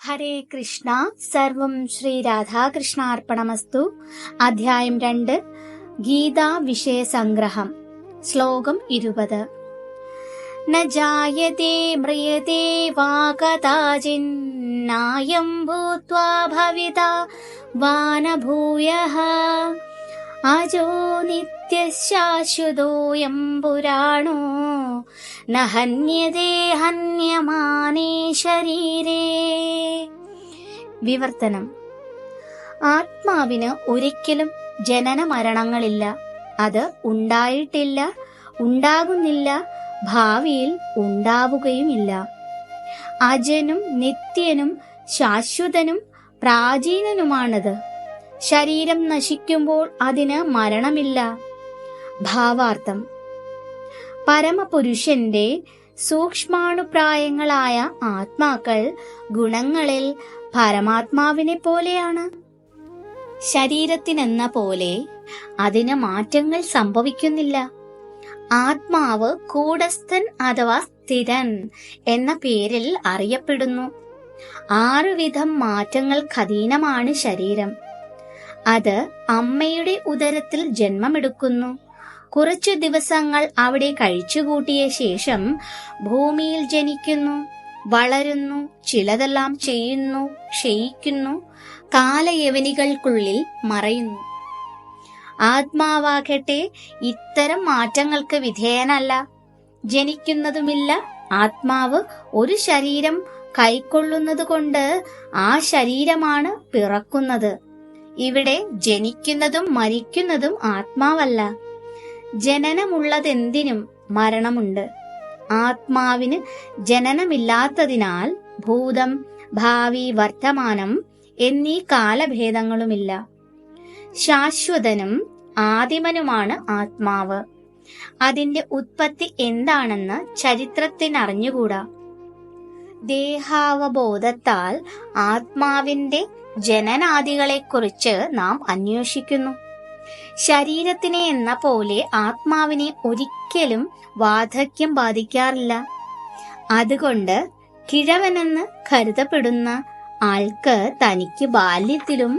ഹരേ കൃഷ്ണ. സർവം ശ്രീ രാധാകൃഷ്ണാർപ്പണമസ്തു. അധ്യായം 2 ഗീതാ വിഷയ സംഗ്രഹം. ശ്ലോകം 20. ന ജായതേ മ്രിയതേ വാ കദാചിന്നായം ഭൂത്വാ ഭവിതാ വാ ന ഭൂയഃ അജോ നിത്യശാശ്വതോയം പുരാണോ ന ഹന്യതേ ഹന്യമാനേ ശരീരേ. വിവർത്തനം: ആത്മാവിന് ഒരിക്കലും ജനന മരണങ്ങളില്ല. അത് ഉണ്ടായിട്ടില്ല, ഉണ്ടാകുന്നില്ല, ഭാവിയിൽ ഉണ്ടാവുകയുമില്ല. അജനും നിത്യനും ശാശ്വതനും പ്രാചീനനുമാണത്. ശരീരം നശിക്കുമ്പോൾ അതിന് മരണമില്ല. ഭാവാർത്ഥം: പരമപുരുഷന്റെ സൂക്ഷ്മാണുപ്രായങ്ങളായ ആത്മാക്കൾ ഗുണങ്ങളിൽ പരമാത്മാവിനെ പോലെയാണ്. ശരീരത്തിനെന്ന പോലെ അതിന് മാറ്റങ്ങൾ സംഭവിക്കുന്നില്ല. ആത്മാവ് കൂടസ്ഥൻ അഥവാ സ്ഥിരൻ എന്ന പേരിൽ അറിയപ്പെടുന്നു. 6 വിധം മാറ്റങ്ങൾക്കധീനമാണ് ശരീരം. അത് അമ്മയുടെ ഉദരത്തിൽ ജന്മമെടുക്കുന്നു. കുറച്ചു ദിവസങ്ങൾ അവിടെ കഴിച്ചുകൂട്ടിയ ശേഷം ഭൂമിയിൽ ജനിക്കുന്നു, വളരുന്നു, ചിലതെല്ലാം ചെയ്യുന്നു, ക്ഷയിക്കുന്നു, കാലയവനികൾക്കുള്ളിൽ മറയുന്നു. ആത്മാവാകട്ടെ ഇത്തരം മാറ്റങ്ങൾക്ക് വിധേയനല്ല. ജനിക്കുന്നതുമില്ല. ആത്മാവ് ഒരു ശരീരം കൈക്കൊള്ളുന്നതുകൊണ്ട് ആ ശരീരമാണ് പിറക്കുന്നത്. ഇവിടെ ജനിക്കുന്നതും മരിക്കുന്നതും ആത്മാവല്ല. ജനനമുള്ളതെന്തിനും മരണമുണ്ട്. ആത്മാവിന് ജനനമില്ലാത്തതിനാൽ ഭൂതം, ഭാവി, വർത്തമാനം എന്നീ കാലഭേദങ്ങളുമില്ല. ശാശ്വതനും ആദിമനുമാണ് ആത്മാവ്. അതിന്റെ ഉത്പത്തി എന്താണെന്ന് ചരിത്രത്തിനറിഞ്ഞുകൂടാ. ദേഹാവബോധത്താൽ ആത്മാവിന്റെ ജനനാദികളെക്കുറിച്ച് നാം അന്വേഷിക്കുന്നു. ശരീരത്തിനെ എന്ന പോലെ ആത്മാവിനെ ഒരിക്കലും വാർദ്ധക്യം ബാധിക്കാറില്ല. അതുകൊണ്ട് കിഴവനെന്ന് കരുതപ്പെടുന്ന ആൾക്ക് തനിക്ക് ബാല്യത്തിലും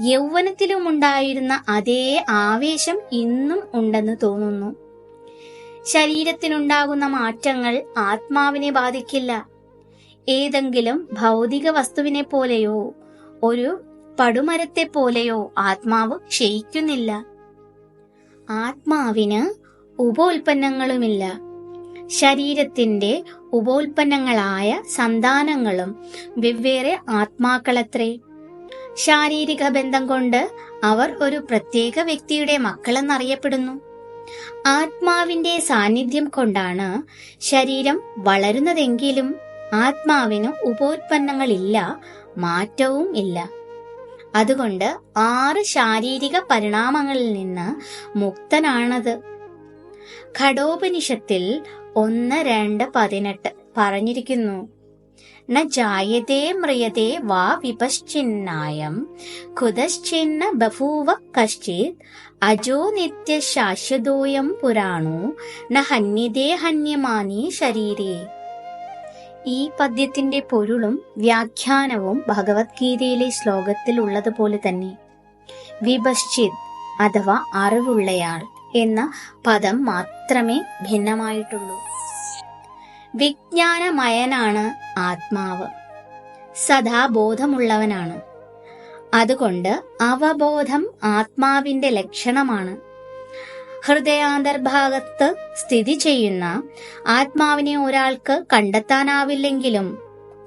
യൗവനത്തിലുമുണ്ടായിരുന്ന അതേ ആവേശം ഇന്നും ഉണ്ടെന്ന് തോന്നുന്നു. ശരീരത്തിനുണ്ടാകുന്ന മാറ്റങ്ങൾ ആത്മാവിനെ ബാധിക്കില്ല. ഏതെങ്കിലും ഭൗതിക വസ്തുവിനെ പോലെയോ ഒരു പടുമരത്തെ പോലെയോ ആത്മാവ് ക്ഷയിക്കുന്നില്ല. ആത്മാവിന് ഉപോൽപ്പന്നങ്ങളുമില്ല. ശരീരത്തിന്റെ ഉപോൽപ്പന്നങ്ങളായ സന്താനങ്ങളും വെവ്വേറെ ആത്മാക്കളത്രേ. ശാരീരിക ബന്ധം കൊണ്ട് അവർ ഒരു പ്രത്യേക വ്യക്തിയുടെ മക്കളെന്നറിയപ്പെടുന്നു. ആത്മാവിന്റെ സാന്നിധ്യം കൊണ്ടാണ് ശരീരം വളരുന്നതെങ്കിലും ആത്മാവിന് ഉപോൽപ്പന്നങ്ങളില്ല, മാറ്റവും ഇല്ല. അതുകൊണ്ട് 6 ശാരീരിക പരിണാമങ്ങളിൽ നിന്ന് മുക്തനാണത്. ഖഡോപനിഷത്തിൽ 1:2-18 പറഞ്ഞിരിക്കുന്നു: ന ജായതേ മ്രിയതേ വാ വിപശ്ചിന്നായം കുതശ്ചിന്ന ബഭൂവ കശ്ചിത് അജോ നിത്യ ശാശ്വതോയം പുരാണോ ന ഹന്യതേ ഹന്യമാനീ ശരീരേ. ഈ പദ്യത്തിന്റെ പൊരുളും വ്യാഖ്യാനവും ഭഗവത്ഗീതയിലെ ശ്ലോകത്തിൽ ഉള്ളതുപോലെ തന്നെ. വിപശ്ചിത് അഥവാ അറിവുള്ളയാൾ എന്ന പദം മാത്രമേ ഭിന്നമായിട്ടുള്ളൂ. വിജ്ഞാനമയനാണ് ആത്മാവ്. സദാ ബോധമുള്ളവനാണ്. അതുകൊണ്ട് അവബോധം ആത്മാവിന്റെ ലക്ഷണമാണ്. ഹൃദയാന്തർഭാഗത്ത് സ്ഥിതി ചെയ്യുന്ന ആത്മാവിനെ ഒരാൾക്ക് കണ്ടെത്താനാവില്ലെങ്കിലും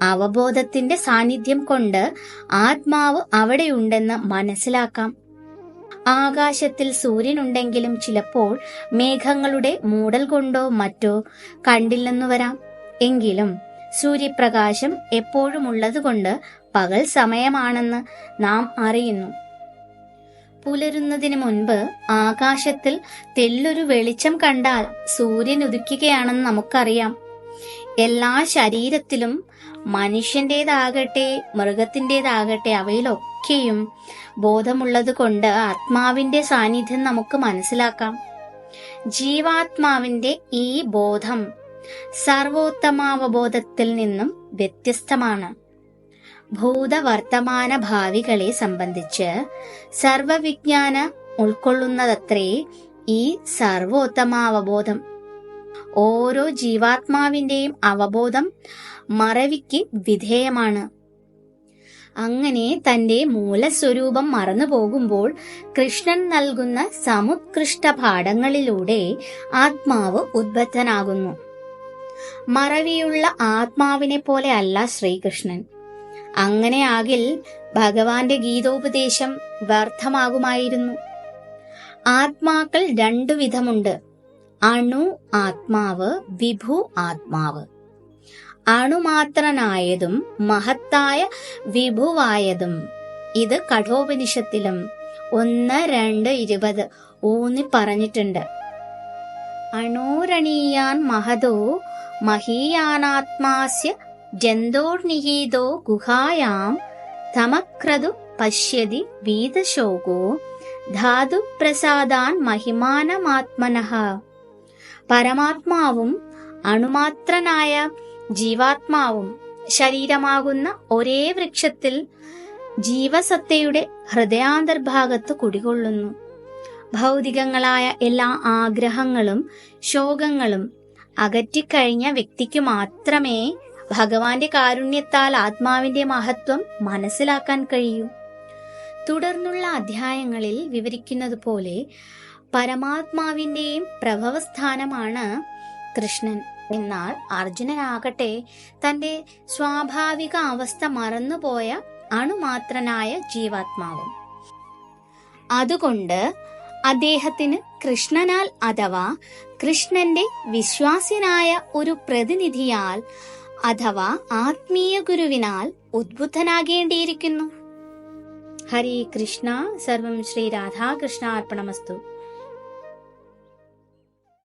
അവബോധത്തിന്റെ സാന്നിധ്യം കൊണ്ട് ആത്മാവ് അവിടെയുണ്ടെന്ന് മനസ്സിലാക്കാം. ആകാശത്തിൽ സൂര്യനുണ്ടെങ്കിലും ചിലപ്പോൾ മേഘങ്ങളുടെ മൂടൽ കൊണ്ടോ മറ്റോ കണ്ടില്ലെന്നു വരാം. എങ്കിലും സൂര്യപ്രകാശം എപ്പോഴും ഉള്ളതുകൊണ്ട് പകൽ സമയമാണെന്ന് നാം അറിയുന്നു. പുലരുന്നതിന് മുൻപ് ആകാശത്തിൽ തെല്ലൊരു വെളിച്ചം കണ്ടാൽ സൂര്യൻ ഉദിക്കുകയാണെന്ന് നമുക്കറിയാം. എല്ലാ ശരീരത്തിലും മനുഷ്യന്റേതാകട്ടെ മൃഗത്തിൻ്റെതാകട്ടെ അവയിലൊക്കെയും ബോധമുള്ളത് കൊണ്ട് ആത്മാവിന്റെ സാന്നിധ്യം നമുക്ക് മനസ്സിലാക്കാം. ജീവാത്മാവിന്റെ ഈ ബോധം സർവോത്തമാവബോധത്തിൽ നിന്നും വ്യത്യസ്തമാണ്. ഭൂതവർത്തമാന ഭാവികളെ സംബന്ധിച്ച് സർവവിജ്ഞാന ഉൾക്കൊള്ളുന്നതത്രേ ഈ സർവോത്തമാവബോധം. ഓരോ ജീവാത്മാവിന്റെയും അവബോധം മറവിക്ക് വിധേയമാണ്. അങ്ങനെ തന്റെ മൂലസ്വരൂപം മറന്നു പോകുമ്പോൾ കൃഷ്ണൻ നൽകുന്ന സമുത്കൃഷ്ട പാഠങ്ങളിലൂടെ ആത്മാവ് ഉദ്ബദ്ധനാകുന്നു. മറവിയുള്ള ആത്മാവിനെ പോലെ അല്ല ശ്രീകൃഷ്ണൻ. അങ്ങനെയാകിൽ ഭഗവാന്റെ ഗീതോപദേശം വ്യർത്ഥമാകുമായിരുന്നു. ആത്മാക്കൾ രണ്ടു വിധമുണ്ട്: അണു ആത്മാവ്, വിഭു ആത്മാവ്. അണുമാത്രനായതും മഹത്തായ വിഭുവായതും. ഇത് കഠോപനിഷത്തിലും 1:2:20 ഊന്നി പറഞ്ഞിട്ടുണ്ട്. അണോരണീയാൻ മഹതോ മഹീയാനാത്മാസ്യ ജന്തോർനിഹീതോ ഗുഹായാം തമക്രതു പശ്യതി വീതശോകോ ധാതു പ്രസാദാൻ മഹിമാനമാത്മനഃ. പരമാത്മാവും അണുമാത്രനായ ജീവാത്മാവും ശരീരമാകുന്ന ഒരേ വൃക്ഷത്തിൽ ജീവസത്തയുടെ ഹൃദയാന്തർഭാഗത്ത് കുടികൊള്ളുന്നു. ഭൗതികങ്ങളായ എല്ലാ ആഗ്രഹങ്ങളും ശോകങ്ങളും അകറ്റിക്കഴിഞ്ഞ വ്യക്തിക്ക് മാത്രമേ ഭഗവാന്റെ കാരുണ്യത്താൽ ആത്മാവിന്റെ മഹത്വം മനസ്സിലാക്കാൻ കഴിയൂ. തുടർന്നുള്ള അധ്യായങ്ങളിൽ വിവരിക്കുന്നത് പോലെ പരമാത്മാവിന്റെയും പ്രഭവസ്ഥാനമാണ് കൃഷ്ണൻ. എന്നാൽ അർജുനനാകട്ടെ തന്റെ സ്വാഭാവിക അവസ്ഥ മറന്നുപോയ അണുമാത്രനായ ജീവാത്മാവും. അതുകൊണ്ട് അദ്ദേഹത്തിന് കൃഷ്ണനാൽ അഥവാ കൃഷ്ണന്റെ വിശ്വാസ്യനായ ഒരു പ്രതിനിധിയാൽ അഥവാ ആത്മീയ ഗുരുവിനാൽ ഉദ്ബുദ്ധനാകേണ്ടിയിരിക്കുന്നു. ഹരേ കൃഷ്ണ. സർവം ശ്രീ രാധാകൃഷ്ണാർപ്പണമസ്തു.